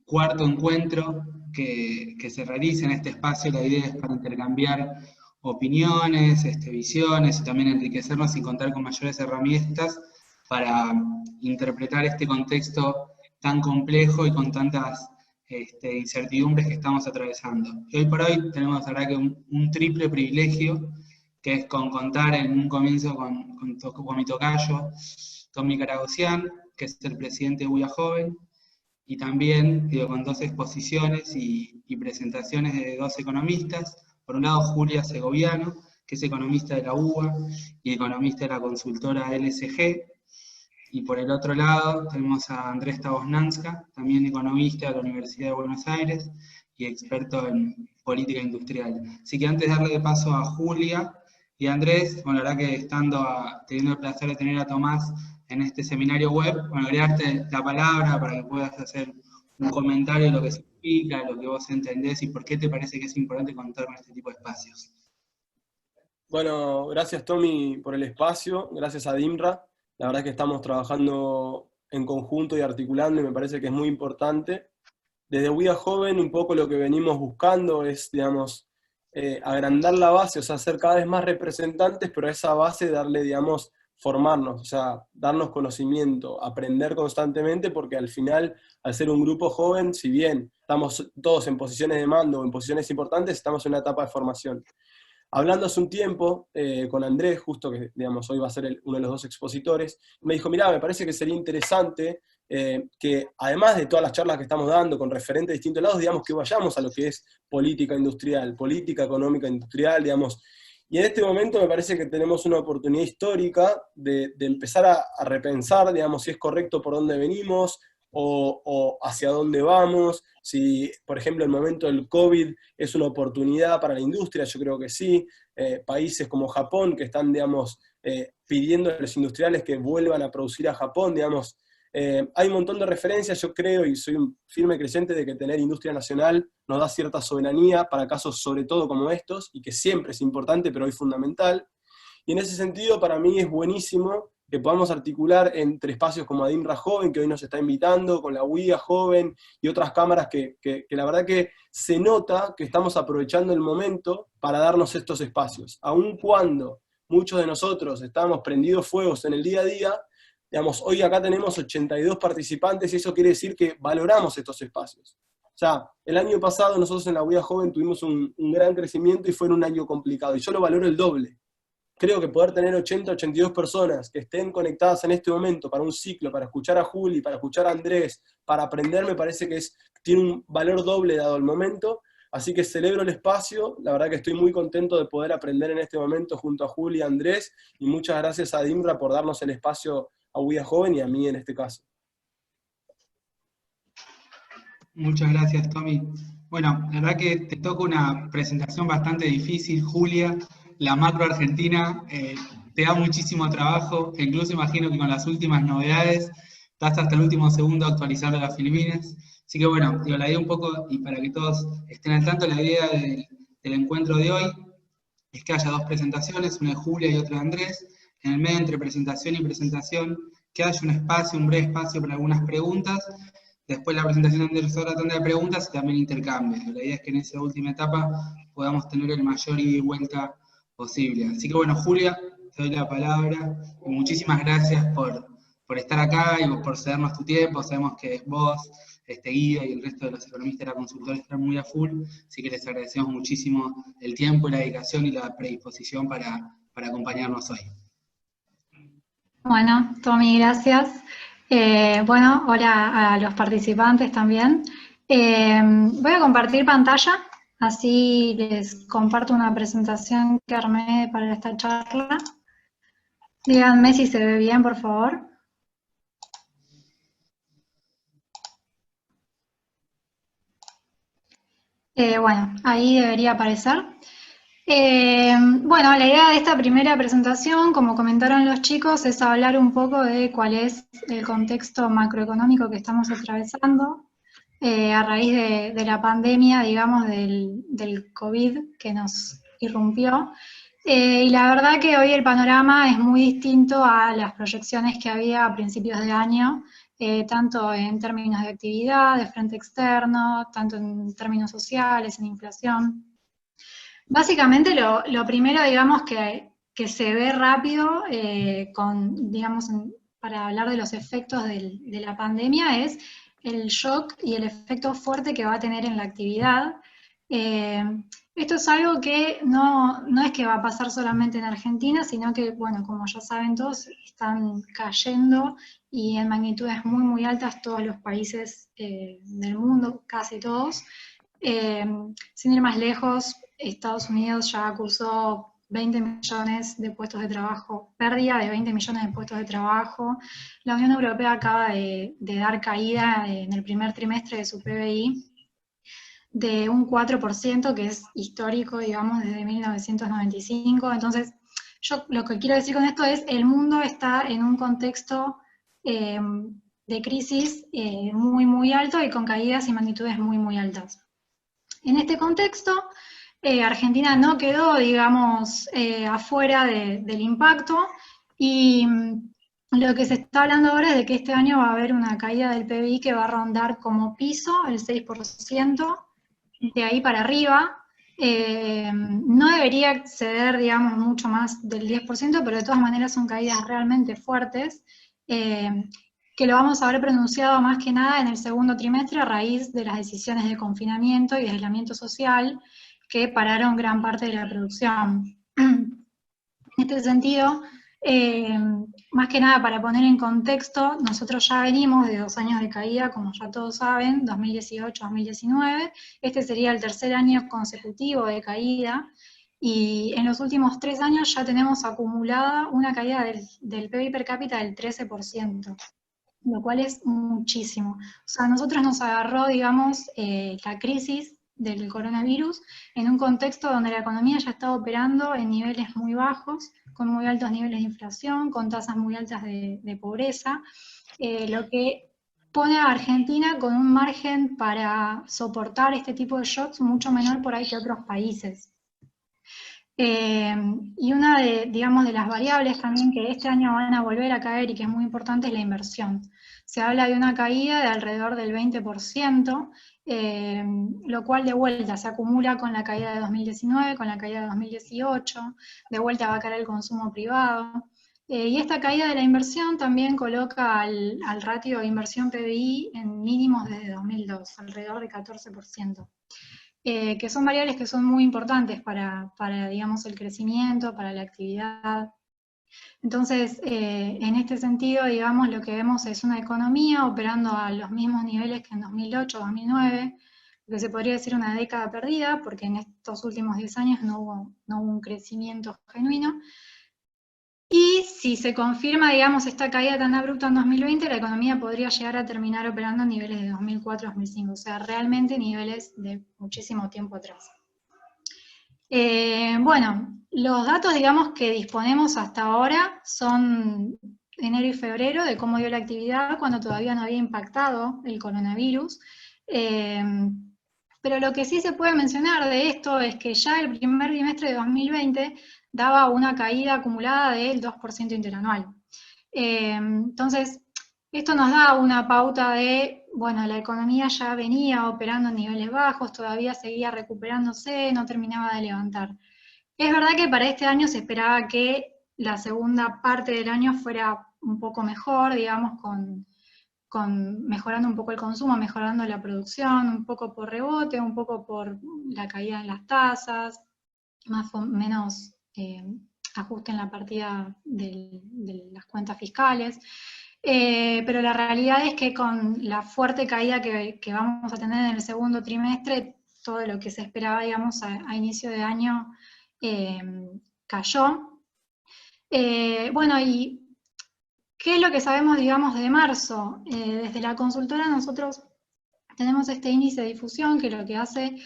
cuarto encuentro que se realiza en este espacio. La idea es para intercambiar opiniones, visiones, y también enriquecernos y contar con mayores herramientas para interpretar este contexto tan complejo y con tantas incertidumbres que estamos atravesando. Y hoy por hoy tenemos, la verdad, que un triple privilegio, que es contar en un comienzo con mi tocayo, Tommy Caragosian, que es el presidente de UIA Joven, y también con dos exposiciones y presentaciones de dos economistas. Por un lado, Julia Segoviano, que es economista de la UBA y economista de la consultora LSG, y por el otro lado tenemos a Andrés Tabosnanska, también economista de la Universidad de Buenos Aires y experto en política industrial. Así que antes de darle de paso a Julia y a Andrés, bueno, la verdad que teniendo el placer de tener a Tomás en este seminario web, bueno, quería darte la palabra para que puedas hacer un comentario de lo que significa, lo que vos entendés y por qué te parece que es importante contar con este tipo de espacios. Bueno, gracias Tommy por el espacio, gracias a DIMRA. La verdad es que estamos trabajando en conjunto y articulando y me parece que es muy importante. Desde UIA Joven un poco lo que venimos buscando es, digamos, agrandar la base, o sea, ser cada vez más representantes, pero a esa base darle, digamos, formarnos, o sea, darnos conocimiento, aprender constantemente, porque al final, al ser un grupo joven, si bien estamos todos en posiciones de mando o en posiciones importantes, estamos en una etapa de formación. Hablando hace un tiempo con Andrés, justo que digamos, hoy va a ser uno de los dos expositores, me dijo, mirá, me parece que sería interesante que además de todas las charlas que estamos dando con referentes de distintos lados, digamos que vayamos a lo que es política industrial, política económica industrial, digamos. Y en este momento me parece que tenemos una oportunidad histórica de empezar a repensar, digamos, si es correcto por dónde venimos, o hacia dónde vamos, si, por ejemplo, el momento del COVID es una oportunidad para la industria, yo creo que sí. Países como Japón que están, digamos, pidiendo a los industriales que vuelvan a producir a Japón, digamos. Hay un montón de referencias, yo creo, y soy un firme creyente de que tener industria nacional nos da cierta soberanía para casos sobre todo como estos, y que siempre es importante, pero hoy fundamental. Y en ese sentido, para mí es buenísimo que podamos articular entre espacios como ADIMRA Joven, que hoy nos está invitando, con la UIA Joven y otras cámaras que la verdad que se nota que estamos aprovechando el momento para darnos estos espacios. Aun cuando muchos de nosotros estamos prendidos fuegos en el día a día, digamos, hoy acá tenemos 82 participantes y eso quiere decir que valoramos estos espacios. O sea, el año pasado nosotros en la UIA Joven tuvimos un gran crecimiento y fue en un año complicado, y yo lo valoro el doble. Creo que poder tener 80, 82 personas que estén conectadas en este momento para un ciclo, para escuchar a Juli, para escuchar a Andrés, para aprender, me parece que tiene un valor doble dado el momento. Así que celebro el espacio, la verdad que estoy muy contento de poder aprender en este momento junto a Juli y a Andrés, y muchas gracias a DIMRA por darnos el espacio a UIA Joven y a mí en este caso. Muchas gracias, Tommy. Bueno, la verdad que te toca una presentación bastante difícil, Julia. La macro argentina te da muchísimo trabajo, e incluso imagino que con las últimas novedades estás hasta el último segundo actualizando las Filipinas. Así que bueno, digo, la idea un poco, y para que todos estén al tanto, la idea del encuentro de hoy es que haya dos presentaciones, una de Julia y otra de Andrés. En el medio, entre presentación y presentación, que haya un espacio, un breve espacio para algunas preguntas. Después la presentación de Andrés, otra tanda de preguntas y también intercambios. La idea es que en esa última etapa podamos tener el mayor ida y vuelta posible. Así que bueno, Julia, te doy la palabra. Y muchísimas gracias por estar acá y por cedernos tu tiempo. Sabemos que vos, Guido y el resto de los economistas de la consultora están muy a full, así que les agradecemos muchísimo el tiempo, la dedicación y la predisposición para acompañarnos hoy. Bueno, Tommy, gracias. Bueno, hola a los participantes también. Voy a compartir pantalla, así les comparto una presentación que armé para esta charla. Díganme si se ve bien, por favor. Bueno, ahí debería aparecer. Bueno, la idea de esta primera presentación, como comentaron los chicos, es hablar un poco de cuál es el contexto macroeconómico que estamos atravesando a raíz de la pandemia, digamos, del COVID que nos irrumpió. Y la verdad que hoy el panorama es muy distinto a las proyecciones que había a principios de año, tanto en términos de actividad, de frente externo, tanto en términos sociales, en inflación. Básicamente lo primero, digamos, que se ve rápido, para hablar de los efectos de la pandemia, es el shock y el efecto fuerte que va a tener en la actividad. Esto es algo que no es que va a pasar solamente en Argentina, sino que, bueno, como ya saben todos, están cayendo y en magnitudes muy, muy altas todos los países del mundo, casi todos. Sin ir más lejos, Estados Unidos ya acusó 20 millones de puestos de trabajo, pérdida de 20 millones de puestos de trabajo. La Unión Europea acaba de dar caída en el primer trimestre de su PBI de un 4%, que es histórico, digamos, desde 1995. Entonces, yo lo que quiero decir con esto es, el mundo está en un contexto de crisis muy, muy alto y con caídas y magnitudes muy, muy altas. En este contexto, Argentina no quedó, digamos, afuera del impacto, y lo que se está hablando ahora es de que este año va a haber una caída del PBI que va a rondar como piso el 6%, de ahí para arriba. No debería exceder, digamos, mucho más del 10%, pero de todas maneras son caídas realmente fuertes, que lo vamos a ver pronunciado más que nada en el segundo trimestre a raíz de las decisiones de confinamiento y de aislamiento social que pararon gran parte de la producción. En este sentido, más que nada para poner en contexto, nosotros ya venimos de 2 años de caída, como ya todos saben, 2018-2019, este sería el tercer año consecutivo de caída, y en los últimos 3 años ya tenemos acumulada una caída del PBI per cápita del 13%. Lo cual es muchísimo. O sea, a nosotros nos agarró, digamos, la crisis del coronavirus en un contexto donde la economía ya estaba operando en niveles muy bajos, con muy altos niveles de inflación, con tasas muy altas de pobreza, lo que pone a Argentina con un margen para soportar este tipo de shocks mucho menor por ahí que otros países. Y una digamos, de las variables también que este año van a volver a caer y que es muy importante es la inversión. Se habla de una caída de alrededor del 20%, lo cual de vuelta se acumula con la caída de 2019, con la caída de 2018, de vuelta va a caer el consumo privado. Y esta caída de la inversión también coloca al ratio de inversión PBI en mínimos desde 2002, alrededor de 14%. Que son variables que son muy importantes para, digamos, el crecimiento, para la actividad. Entonces, en este sentido, digamos, lo que vemos es una economía operando a los mismos niveles que en 2008, 2009, lo que se podría decir una década perdida, porque en estos últimos 10 años no hubo un crecimiento genuino. Y si se confirma, digamos, esta caída tan abrupta en 2020, la economía podría llegar a terminar operando en niveles de 2004-2005, o sea, realmente niveles de muchísimo tiempo atrás. Bueno, los datos, digamos, que disponemos hasta ahora son enero y febrero, de cómo dio la actividad cuando todavía no había impactado el coronavirus. Pero lo que sí se puede mencionar de esto es que ya el primer trimestre de 2020 daba una caída acumulada del 2% interanual. Entonces, esto nos da una pauta de, bueno, la economía ya venía operando en niveles bajos, todavía seguía recuperándose, no terminaba de levantar. Es verdad que para este año se esperaba que la segunda parte del año fuera un poco mejor, digamos, con mejorando un poco el consumo, mejorando la producción, un poco por rebote, un poco por la caída en las tasas, más o menos ajuste en la partida de las cuentas fiscales. Pero la realidad es que con la fuerte caída que vamos a tener en el segundo trimestre, todo lo que se esperaba, digamos, a inicio de año cayó. Bueno, y ¿qué es lo que sabemos, digamos, de marzo? Desde la consultora nosotros tenemos este índice de difusión que lo que hace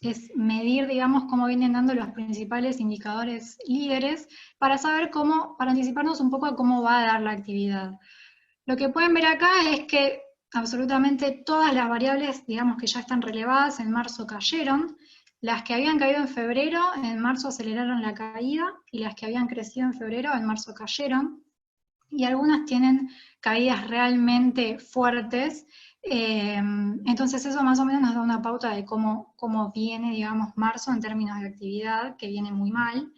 es medir, digamos, cómo vienen dando los principales indicadores líderes para saber cómo, para anticiparnos un poco a cómo va a dar la actividad. Lo que pueden ver acá es que absolutamente todas las variables, digamos, que ya están relevadas en marzo cayeron. Las que habían caído en febrero, en marzo aceleraron la caída, y las que habían crecido en febrero, en marzo cayeron. y algunas tienen caídas realmente fuertes. Entonces eso más o menos nos da una pauta de cómo viene, digamos, marzo en términos de actividad, que viene muy mal.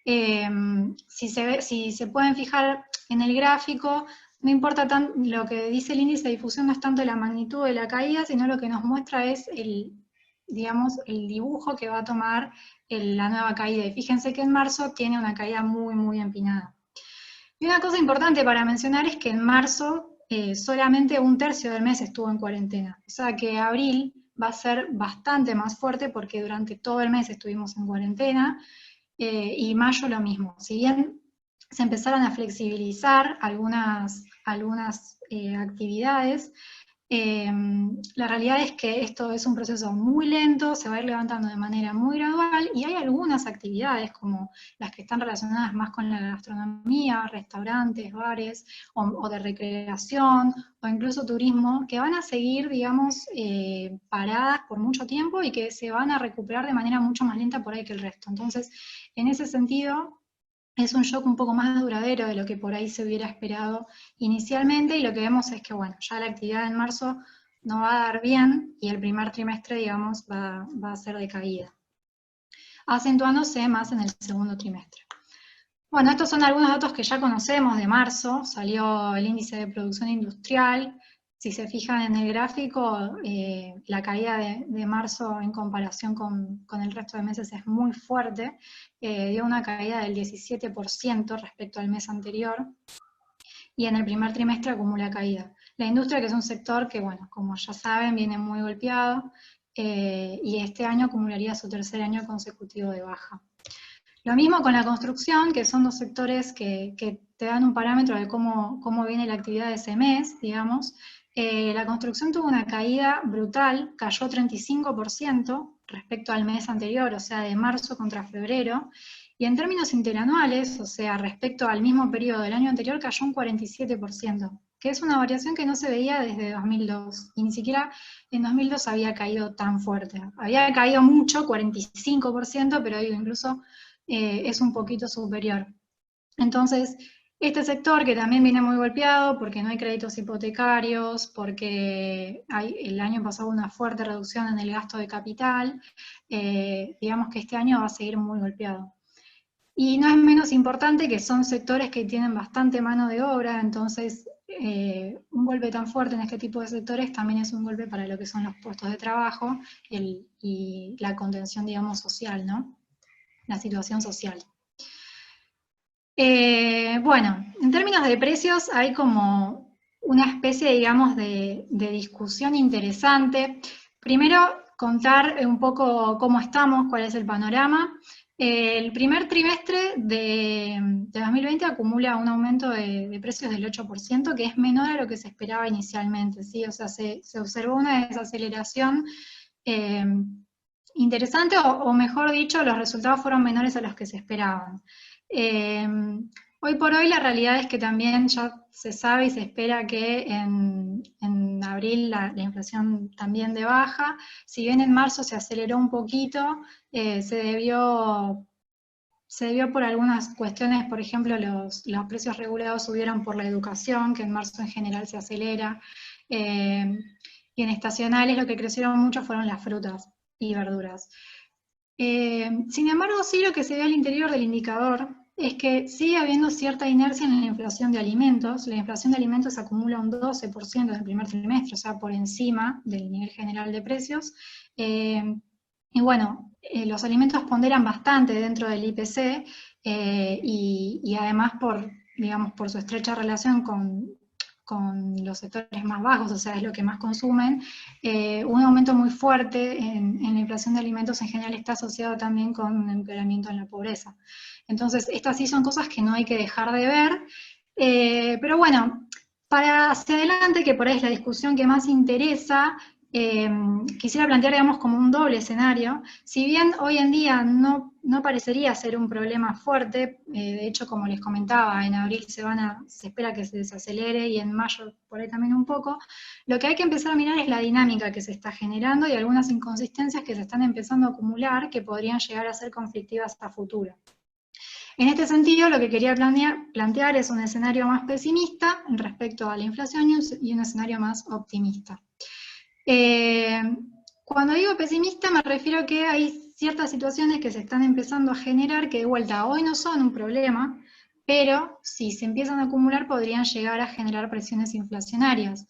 Si se pueden fijar en el gráfico, no importa lo que dice el índice de difusión, no es tanto la magnitud de la caída, sino lo que nos muestra es digamos, el dibujo que va a tomar la nueva caída. Y fíjense que en marzo tiene una caída muy, muy empinada. Y una cosa importante para mencionar es que en marzo solamente 1/3 del mes estuvo en cuarentena. O sea que abril va a ser bastante más fuerte porque durante todo el mes estuvimos en cuarentena, y mayo lo mismo. Si bien se empezaron a flexibilizar algunas actividades, la realidad es que esto es un proceso muy lento, se va a ir levantando de manera muy gradual, y hay algunas actividades como las que están relacionadas más con la gastronomía, restaurantes, bares, o de recreación, o incluso turismo, que van a seguir, digamos, paradas por mucho tiempo y que se van a recuperar de manera mucho más lenta por ahí que el resto. Entonces, en ese sentido, es un shock un poco más duradero de lo que por ahí se hubiera esperado inicialmente, y lo que vemos es que, bueno, ya la actividad en marzo no va a dar bien, y el primer trimestre, digamos, va a ser de caída, acentuándose más en el segundo trimestre. Bueno, estos son algunos datos que ya conocemos de marzo. Salió el índice de producción industrial. Si se fijan en el gráfico, la caída de marzo en comparación con el resto de meses es muy fuerte. Dio una caída del 17% respecto al mes anterior, y en el primer trimestre acumula caída. La industria, que es un sector que, bueno, como ya saben, viene muy golpeado, y este año acumularía su tercer año consecutivo de baja. Lo mismo con la construcción, que son dos sectores que te dan un parámetro de cómo viene la actividad de ese mes, digamos. La construcción tuvo una caída brutal, cayó 35% respecto al mes anterior, o sea, de marzo contra febrero, y en términos interanuales, o sea, respecto al mismo periodo del año anterior, cayó un 47%, que es una variación que no se veía desde 2002, y ni siquiera en 2002 había caído tan fuerte. Había caído mucho, 45%, pero digo, incluso es un poquito superior. Entonces, este sector, que también viene muy golpeado porque no hay créditos hipotecarios, porque el año pasado una fuerte reducción en el gasto de capital, digamos que este año va a seguir muy golpeado. Y no es menos importante que son sectores que tienen bastante mano de obra, entonces un golpe tan fuerte en este tipo de sectores también es un golpe para lo que son los puestos de trabajo y la contención, digamos, social, ¿no? La situación social. Bueno, en términos de precios hay como una especie, digamos, de discusión interesante. Primero, contar un poco cómo estamos, cuál es el panorama. El primer trimestre de 2020 acumula un aumento de precios del 8%, que es menor a lo que se esperaba inicialmente, ¿sí? O sea, se observó una desaceleración interesante, o mejor dicho, los resultados fueron menores a los que se esperaban. Hoy por hoy la realidad es que también ya se sabe y se espera que en abril la inflación también de baja. Si bien en marzo se aceleró un poquito, se debió por algunas cuestiones. Por ejemplo, los precios regulados subieron por la educación, que en marzo en general se acelera, y en estacionales lo que crecieron mucho fueron las frutas y verduras. Sin embargo, sí, lo que se ve al interior del indicador es que sigue habiendo cierta inercia en la inflación de alimentos. La inflación de alimentos acumula un 12% en el primer trimestre, o sea, por encima del nivel general de precios. Y bueno, los alimentos ponderan bastante dentro del IPC, y además por su estrecha relación con los sectores más bajos, o sea, es lo que más consumen, un aumento muy fuerte en la inflación de alimentos en general está asociado también con un empeoramiento en la pobreza. Entonces, estas sí son cosas que no hay que dejar de ver, pero bueno, para hacia adelante, que por ahí es la discusión que más interesa, quisiera plantear, digamos, como un doble escenario. Si bien hoy en día no parecería ser un problema fuerte, de hecho, como les comentaba, en abril se espera que se desacelere, y en mayo por ahí también un poco, lo que hay que empezar a mirar es la dinámica que se está generando y algunas inconsistencias que se están empezando a acumular que podrían llegar a ser conflictivas a futuro. En este sentido, lo que quería plantear es un escenario más pesimista respecto a la inflación y un escenario más optimista. Cuando digo pesimista me refiero a que hay ciertas situaciones que se están empezando a generar que de vuelta hoy no son un problema, pero si se empiezan a acumular podrían llegar a generar presiones inflacionarias.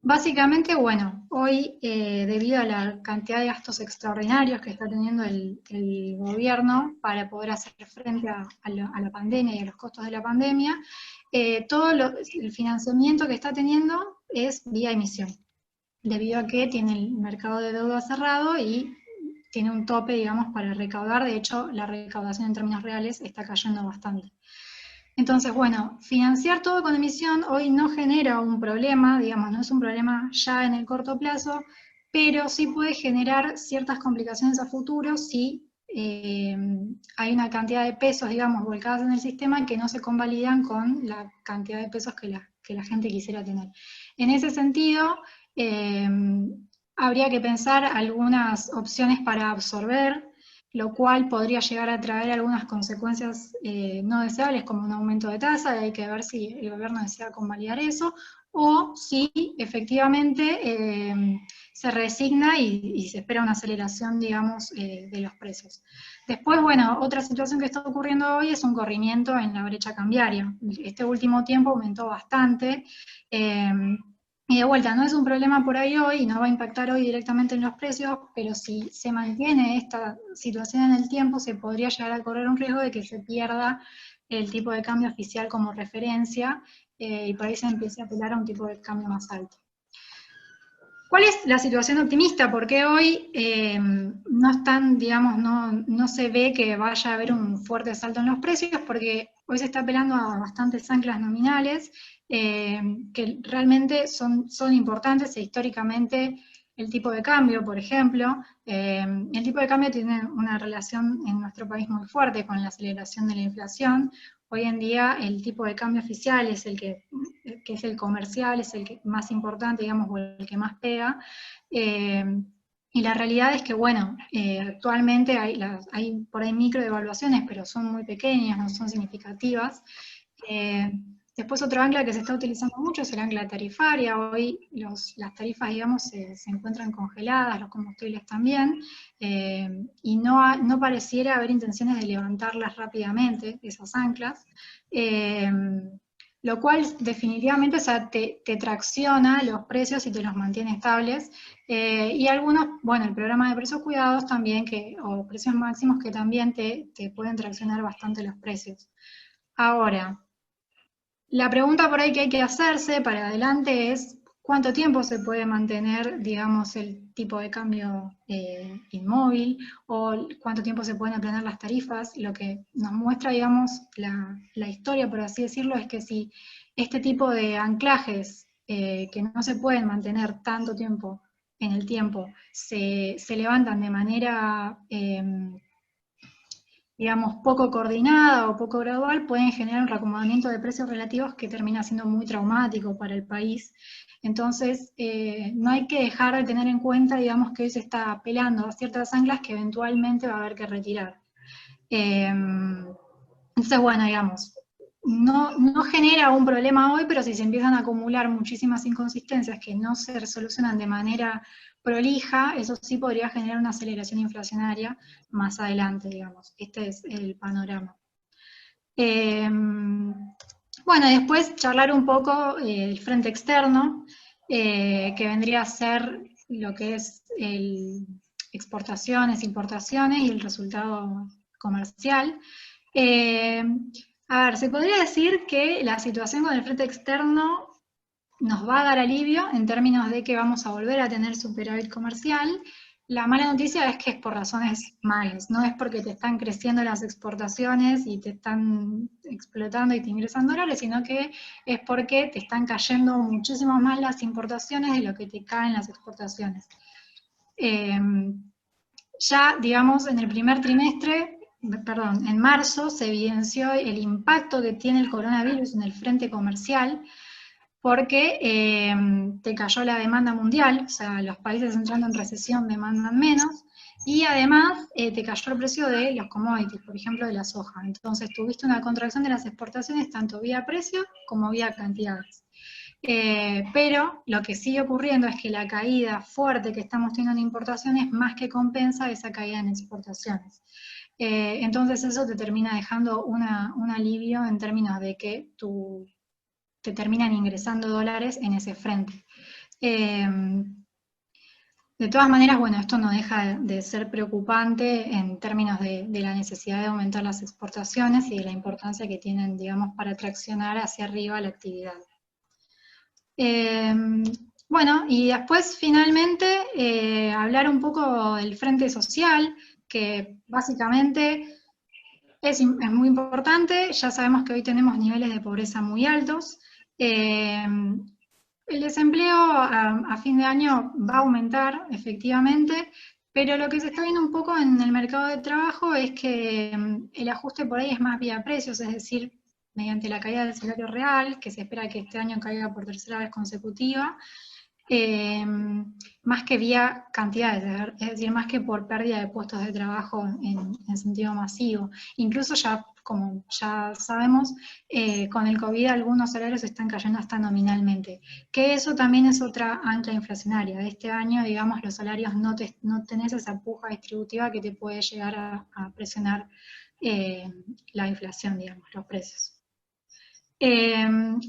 Básicamente, bueno, hoy debido a la cantidad de gastos extraordinarios que está teniendo el gobierno para poder hacer frente a la pandemia y a los costos de la pandemia, todo el financiamiento que está teniendo es vía emisión, debido a que tiene el mercado de deuda cerrado y tiene un tope, digamos, para recaudar. De hecho, la recaudación en términos reales está cayendo bastante. Entonces, bueno, financiar todo con emisión hoy no genera un problema, digamos, no es un problema ya en el corto plazo, pero sí puede generar ciertas complicaciones a futuro si hay una cantidad de pesos, digamos, volcadas en el sistema que no se convalidan con la cantidad de pesos que la gente quisiera tener. En ese sentido, habría que pensar algunas opciones para absorber, lo cual podría llegar a traer algunas consecuencias no deseables, como un aumento de tasa, y hay que ver si el gobierno desea convalidar eso, o si efectivamente se resigna y se espera una aceleración, digamos, de los precios. Después, bueno, otra situación que está ocurriendo hoy es un corrimiento en la brecha cambiaria. Este último tiempo aumentó bastante, y de vuelta, no es un problema por ahí hoy, y no va a impactar hoy directamente en los precios, pero si se mantiene esta situación en el tiempo, se podría llegar a correr un riesgo de que se pierda el tipo de cambio oficial como referencia, y por ahí se empiece a apelar a un tipo de cambio más alto. ¿Cuál es la situación optimista? Porque hoy no están, digamos, no se ve que vaya a haber un fuerte salto en los precios, porque hoy se está apelando a bastantes anclas nominales, que realmente son importantes, e históricamente el tipo de cambio, por ejemplo, el tipo de cambio tiene una relación en nuestro país muy fuerte con la aceleración de la inflación. Hoy en día el tipo de cambio oficial es el que es el comercial, es el que más importante, digamos, o el que más pega, y la realidad es que, bueno, actualmente hay por ahí microdevaluaciones, pero son muy pequeñas, no son significativas. Después otro ancla que se está utilizando mucho es el ancla tarifaria. Hoy las tarifas, digamos, se encuentran congeladas, los combustibles también, y no pareciera haber intenciones de levantarlas rápidamente, esas anclas, lo cual definitivamente, o sea, te tracciona los precios y te los mantiene estables, y algunos, bueno, el programa de precios cuidados también, o precios máximos, que también te pueden traccionar bastante los precios. Ahora, la pregunta por ahí que hay que hacerse para adelante es cuánto tiempo se puede mantener, digamos, el tipo de cambio inmóvil, o cuánto tiempo se pueden aplanar las tarifas. Lo que nos muestra, digamos, la historia, por así decirlo, es que si este tipo de anclajes que no se pueden mantener tanto tiempo en el tiempo, se levantan de manera digamos, poco coordinada o poco gradual, pueden generar un reacomodamiento de precios relativos que termina siendo muy traumático para el país. Entonces, no hay que dejar de tener en cuenta, digamos, que hoy se está apelando a ciertas anclas que eventualmente va a haber que retirar. Entonces, bueno, digamos, no genera un problema hoy, pero si se empiezan a acumular muchísimas inconsistencias que no se solucionan de manera prolija, eso sí podría generar una aceleración inflacionaria más adelante, digamos. Este es el panorama. Bueno, después charlar un poco del frente externo, que vendría a ser lo que es exportaciones, importaciones y el resultado comercial. A ver, se podría decir que la situación con el frente externo nos va a dar alivio en términos de que vamos a volver a tener superávit comercial. La mala noticia es que es por razones malas, no es porque te están creciendo las exportaciones y te están explotando y te ingresan dólares, sino que es porque te están cayendo muchísimo más las importaciones de lo que te caen las exportaciones. Ya, digamos, en el primer trimestre, perdón, en marzo se evidenció el impacto que tiene el coronavirus en el frente comercial, porque te cayó la demanda mundial, o sea, los países entrando en recesión demandan menos, Y además te cayó el precio de los commodities, por ejemplo de la soja. Entonces tuviste una contracción de las exportaciones tanto vía precio como vía cantidades. Pero lo que sigue ocurriendo es que la caída fuerte que estamos teniendo en importaciones más que compensa esa caída en exportaciones. Entonces eso te termina dejando un alivio en términos de que te terminan ingresando dólares en ese frente. De todas maneras, bueno, esto no deja de ser preocupante en términos de la necesidad de aumentar las exportaciones y de la importancia que tienen, digamos, para traccionar hacia arriba la actividad. Bueno, y después finalmente hablar un poco del frente social, que básicamente es muy importante. Ya sabemos que hoy tenemos niveles de pobreza muy altos. El desempleo a fin de año va a aumentar, efectivamente, pero lo que se está viendo un poco en el mercado de trabajo es que el ajuste por ahí es más vía precios, es decir, mediante la caída del salario real, que se espera que este año caiga por tercera vez consecutiva, más que vía cantidades, es decir, más que por pérdida de puestos de trabajo en sentido masivo. Incluso ya, como ya sabemos, con el COVID algunos salarios están cayendo hasta nominalmente, que eso también es otra ancla inflacionaria. Este año, digamos, los salarios no tenés esa puja distributiva que te puede llegar a presionar la inflación, digamos, los precios.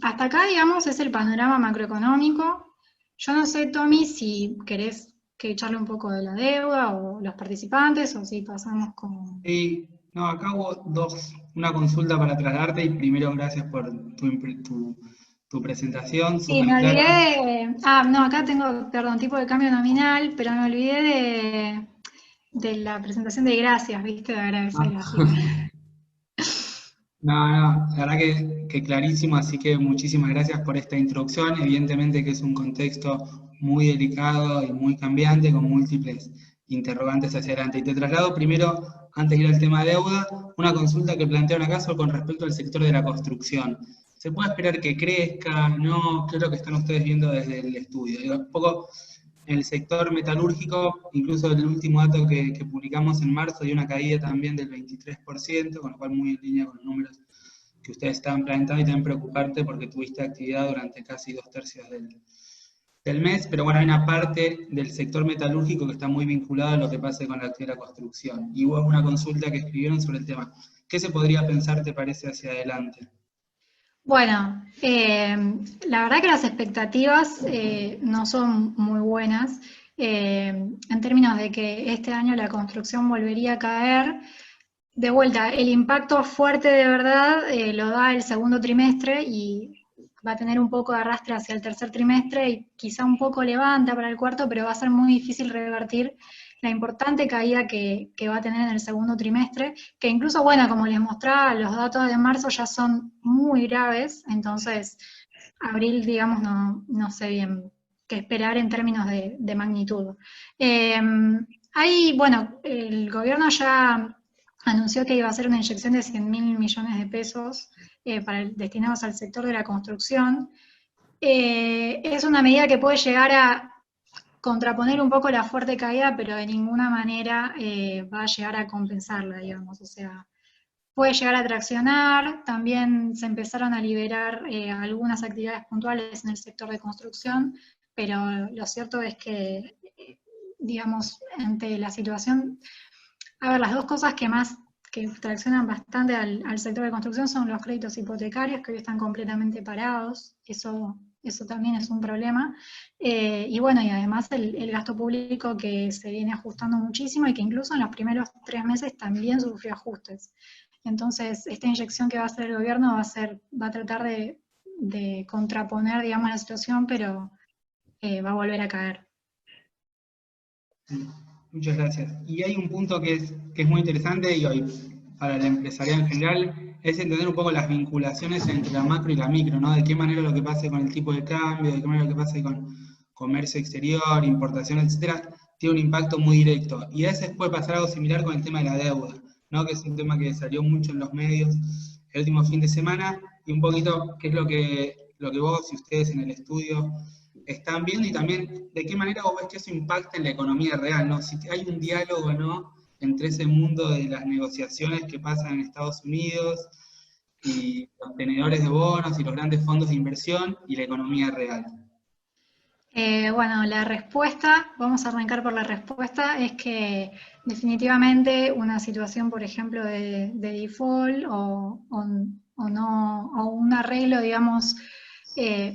Hasta acá, digamos, es el panorama macroeconómico. Yo no sé, Tommy, si querés que echarle un poco de la deuda o los participantes, o si pasamos con... Sí, no, acá hubo una consulta para trasladarte, y primero gracias por tu presentación, Sí, súper me olvidé clara. no, acá tengo, perdón, tipo de cambio nominal, pero me olvidé de la presentación de gracias, ¿viste? De agradecer, así que... No, la verdad que clarísimo, así que muchísimas gracias por esta introducción. Evidentemente que es un contexto muy delicado y muy cambiante, con múltiples interrogantes hacia adelante. Y te traslado primero, antes de ir al tema de deuda, una consulta que plantearon acaso con respecto al sector de la construcción. ¿Se puede esperar que crezca? No, ¿qué es lo que están ustedes viendo desde el estudio? Digo, un poco en el sector metalúrgico, incluso el último dato que publicamos en marzo, dio una caída también del 23%, con lo cual muy en línea con los números que ustedes estaban planteando, y también preocuparte porque tuviste actividad durante casi 2/3 del mes, pero bueno, hay una parte del sector metalúrgico que está muy vinculada a lo que pase con la actividad de la construcción. Y hubo una consulta que escribieron sobre el tema. ¿Qué se podría pensar, te parece, hacia adelante? Bueno, la verdad que las expectativas no son muy buenas en términos de que este año la construcción volvería a caer. De vuelta, el impacto fuerte de verdad lo da el segundo trimestre y va a tener un poco de arrastre hacia el tercer trimestre y quizá un poco levanta para el cuarto, pero va a ser muy difícil revertir la importante caída que va a tener en el segundo trimestre, que incluso, bueno, como les mostraba, los datos de marzo ya son muy graves, entonces abril, digamos, no sé bien qué esperar en términos de magnitud. Bueno, el gobierno ya anunció que iba a hacer una inyección de 100.000 millones de pesos destinados al sector de la construcción. Es una medida que puede llegar a contraponer un poco la fuerte caída, pero de ninguna manera va a llegar a compensarla, digamos. O sea, puede llegar a traccionar. También se empezaron a liberar algunas actividades puntuales en el sector de construcción, pero lo cierto es que, digamos, ante la situación... A ver, las dos cosas que traccionan bastante al sector de construcción son los créditos hipotecarios, que hoy están completamente parados. Eso también es un problema. Y bueno, y además el gasto público, que se viene ajustando muchísimo y que incluso en los primeros 3 meses también sufrió ajustes. Entonces, esta inyección que va a hacer el gobierno va a tratar de contraponer, digamos, la situación, pero va a volver a caer. Muchas gracias. Y hay un punto que es muy interesante, y hoy para el empresariado en general, es entender un poco las vinculaciones entre la macro y la micro, ¿no? De qué manera lo que pase con el tipo de cambio, de qué manera lo que pase con comercio exterior, importación, etcétera, tiene un impacto muy directo. Y a veces puede pasar algo similar con el tema de la deuda, ¿no? Que es un tema que salió mucho en los medios el último fin de semana, y un poquito qué es lo que vos y ustedes en el estudio están viendo, y también de qué manera vos ves que eso impacta en la economía real, ¿no? Si hay un diálogo o no entre ese mundo de las negociaciones que pasan en Estados Unidos y los tenedores de bonos y los grandes fondos de inversión y la economía real. Bueno, la respuesta, vamos a arrancar por la respuesta, es que definitivamente una situación, por ejemplo, de default o un arreglo, digamos,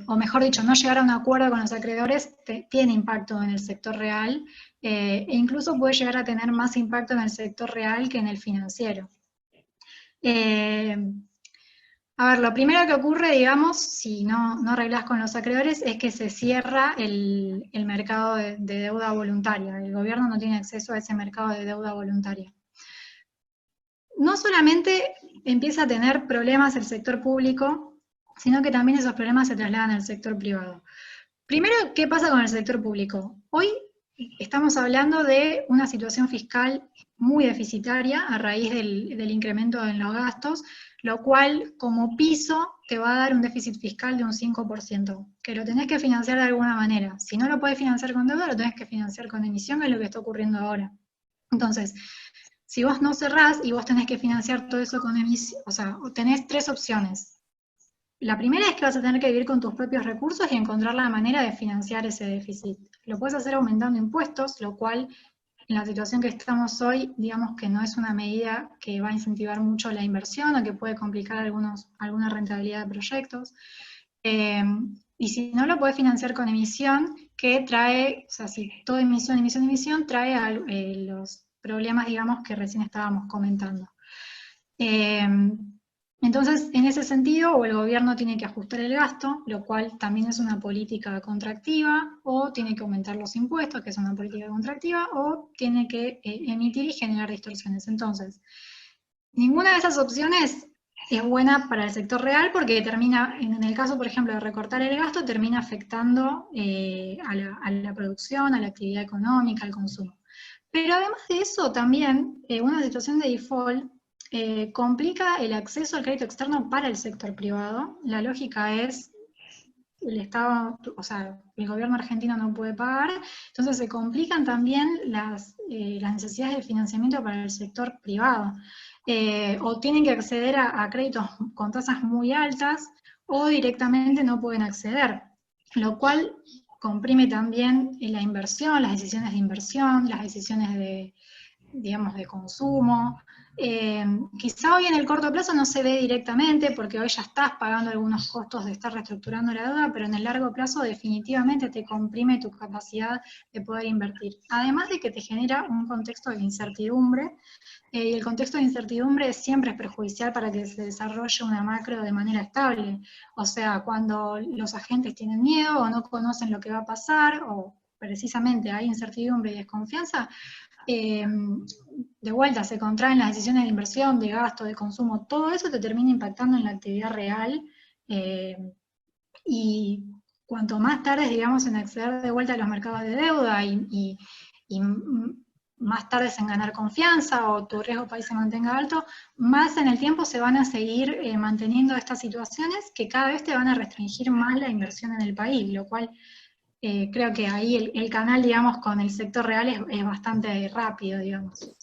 o mejor dicho, no llegar a un acuerdo con los acreedores tiene impacto en el sector real, e incluso puede llegar a tener más impacto en el sector real que en el financiero. A ver, lo primero que ocurre, digamos, si no arreglás con los acreedores, es que se cierra el mercado de deuda voluntaria. El gobierno no tiene acceso a ese mercado de deuda voluntaria. No solamente empieza a tener problemas el sector público, sino que también esos problemas se trasladan al sector privado. Primero, ¿qué pasa con el sector público? Hoy estamos hablando de una situación fiscal muy deficitaria a raíz del incremento en los gastos, lo cual como piso te va a dar un déficit fiscal de un 5%, que lo tenés que financiar de alguna manera. Si no lo podés financiar con deuda, lo tenés que financiar con emisión, que es lo que está ocurriendo ahora. Entonces, si vos no cerrás y vos tenés que financiar todo eso con emisión, o sea, tenés tres opciones. La primera es que vas a tener que vivir con tus propios recursos y encontrar la manera de financiar ese déficit. Lo puedes hacer aumentando impuestos, lo cual en la situación que estamos hoy, digamos que no es una medida que va a incentivar mucho la inversión o que puede complicar alguna rentabilidad de proyectos. Y si no, lo puedes financiar con emisión, que trae, o sea, si todo emisión, trae los problemas, digamos, que recién estábamos comentando. Entonces, en ese sentido, o el gobierno tiene que ajustar el gasto, lo cual también es una política contractiva, o tiene que aumentar los impuestos, que es una política contractiva, o tiene que emitir y generar distorsiones. Entonces, ninguna de esas opciones es buena para el sector real porque termina, en el caso, por ejemplo, de recortar el gasto, termina afectando a la producción, a la actividad económica, al consumo. Pero además de eso, también una situación de default complica el acceso al crédito externo para el sector privado. La lógica es, el Estado, o sea, el gobierno argentino no puede pagar, entonces se complican también las necesidades de financiamiento para el sector privado. O tienen que acceder a créditos con tasas muy altas, o directamente no pueden acceder, lo cual comprime también la inversión, las decisiones de inversión, las decisiones de, digamos, de consumo. Quizá hoy en el corto plazo no se ve directamente porque hoy ya estás pagando algunos costos de estar reestructurando la deuda, pero en el largo plazo definitivamente te comprime tu capacidad de poder invertir. Además de que te genera un contexto de incertidumbre, y el contexto de incertidumbre siempre es perjudicial para que se desarrolle una macro de manera estable. O sea, cuando los agentes tienen miedo o no conocen lo que va a pasar, o precisamente hay incertidumbre y desconfianza, de vuelta se contraen las decisiones de inversión, de gasto, de consumo, todo eso te termina impactando en la actividad real, y cuanto más tardes, digamos, en acceder de vuelta a los mercados de deuda y más tardes en ganar confianza o tu riesgo país se mantenga alto, más en el tiempo se van a seguir manteniendo estas situaciones que cada vez te van a restringir más la inversión en el país, lo cual creo que ahí el canal, digamos, con el sector real es bastante rápido, digamos.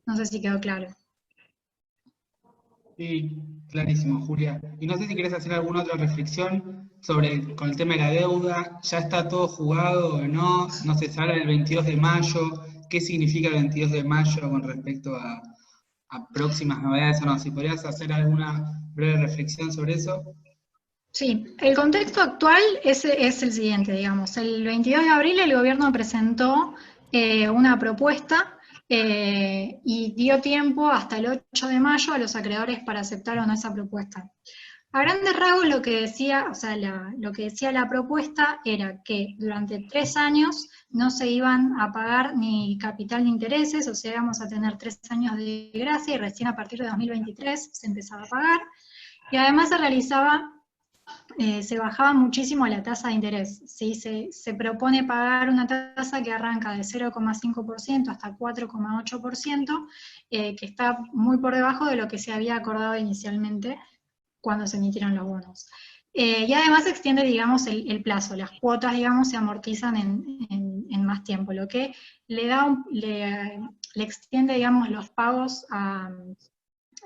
No sé si quedó claro. Sí, clarísimo, Julia. Y no sé si querés hacer alguna otra reflexión con el tema de la deuda. ¿Ya está todo jugado o no? No se sabe el 22 de mayo. ¿Qué significa el 22 de mayo con respecto a próximas novedades o no? Si podrías hacer alguna breve reflexión sobre eso. Sí, el contexto actual es el siguiente, digamos. El 22 de abril el gobierno presentó una propuesta y dio tiempo hasta el 8 de mayo a los acreedores para aceptar o no esa propuesta. A grandes rasgos lo que decía, o sea, lo que decía la propuesta era que durante 3 años no se iban a pagar ni capital ni intereses, o sea, íbamos a tener 3 años de gracia y recién a partir de 2023 se empezaba a pagar. Y además se bajaba muchísimo la tasa de interés, ¿sí? Se propone pagar una tasa que arranca de 0,5% hasta 4,8%, que está muy por debajo de lo que se había acordado inicialmente cuando se emitieron los bonos. Y además se extiende, digamos, el plazo. Las cuotas, digamos, se amortizan en más tiempo, lo que le extiende, digamos, los pagos,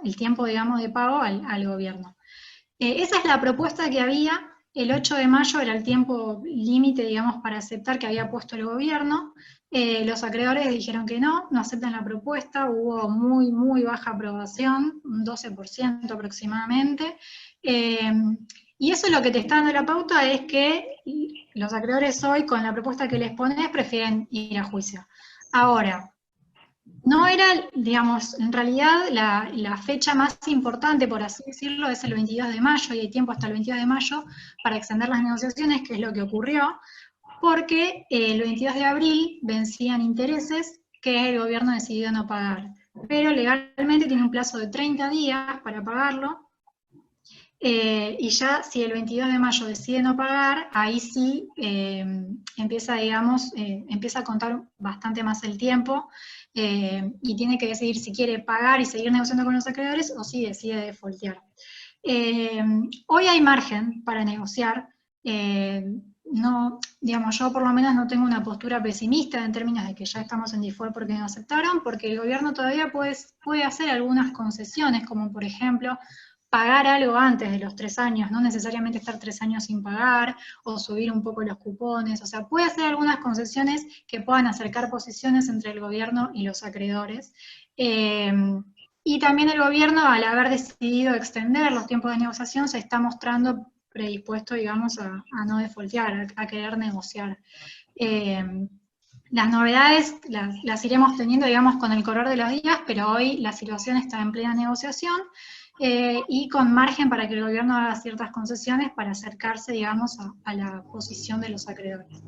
el tiempo, digamos, de pago al gobierno. Esa es la propuesta que había. El 8 de mayo era el tiempo límite, digamos, para aceptar que había puesto el gobierno. Los acreedores dijeron que no aceptan la propuesta, hubo muy, muy baja aprobación, un 12% aproximadamente. Y eso lo que te está dando la pauta es que los acreedores hoy, con la propuesta que les pones, prefieren ir a juicio. Ahora, no era, digamos, en realidad la fecha más importante, por así decirlo, es el 22 de mayo, y hay tiempo hasta el 22 de mayo para extender las negociaciones, que es lo que ocurrió, porque el 22 de abril vencían intereses que el gobierno decidió no pagar. Pero legalmente tiene un plazo de 30 días para pagarlo, y ya si el 22 de mayo decide no pagar, ahí sí empieza, digamos, empieza a contar bastante más el tiempo, y tiene que decidir si quiere pagar y seguir negociando con los acreedores o si decide defaultear. Hoy hay margen para negociar. No, digamos, yo por lo menos no tengo una postura pesimista en términos de que ya estamos en default porque no aceptaron, porque el gobierno todavía puede hacer algunas concesiones, como por ejemplo pagar algo antes de los 3 años, no necesariamente estar 3 años sin pagar, o subir un poco los cupones, o sea, puede hacer algunas concesiones que puedan acercar posiciones entre el gobierno y los acreedores. Y también el gobierno, al haber decidido extender los tiempos de negociación, se está mostrando predispuesto, digamos, a no defaultear, a querer negociar. Las novedades las iremos teniendo, digamos, con el correr de los días, pero hoy la situación está en plena negociación, y con margen para que el gobierno haga ciertas concesiones para acercarse, digamos, a la posición de los acreedores.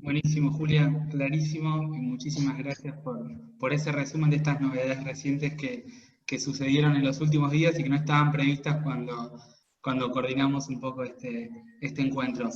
Buenísimo, Julia, clarísimo, y muchísimas gracias por ese resumen de estas novedades recientes que sucedieron en los últimos días y que no estaban previstas cuando coordinamos un poco este encuentro.